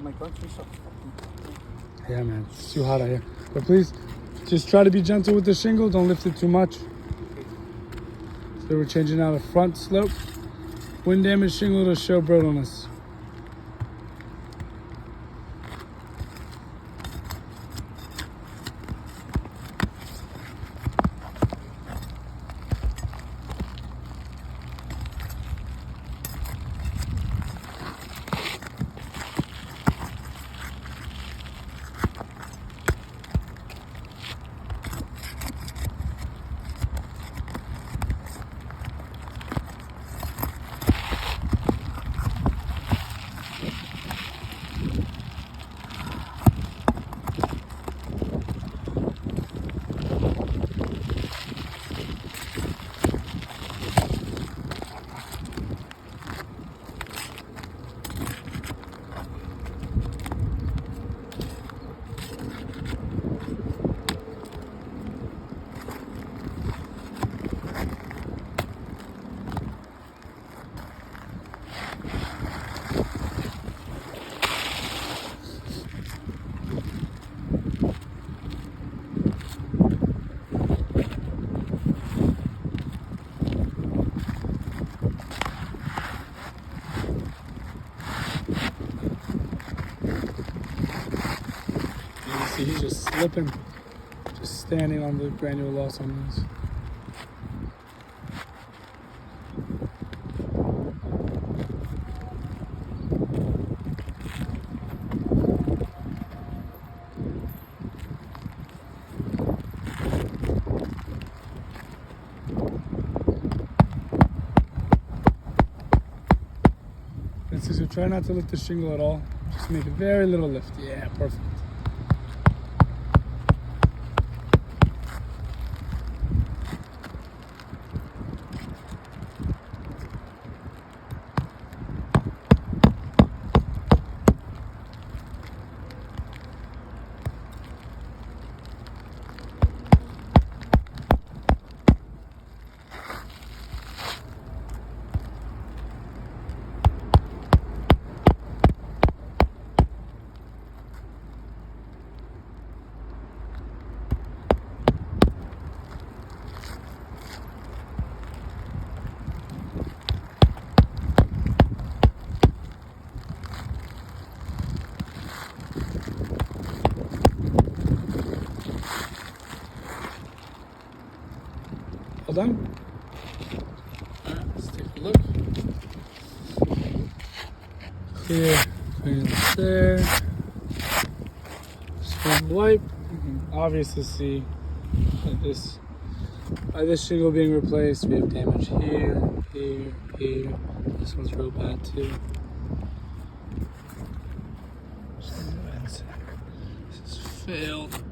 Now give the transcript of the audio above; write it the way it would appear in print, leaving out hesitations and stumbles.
my country, so. Yeah, man, it's too hot out here. But please, just try to be gentle with the shingle. Don't lift it too much. So we're changing out a front slope. Wind damage shingle to show brittleness. See, he's just slipping, just standing on the granule loss on these. So try not to lift the shingle at all. Just make a very little lift. Yeah, perfect. All done? Alright, let's take a look. Clear, clearance there. Just wipe. You can obviously see that by this shingle being replaced, we have damage here, here, here. This one's real bad too. This is failed.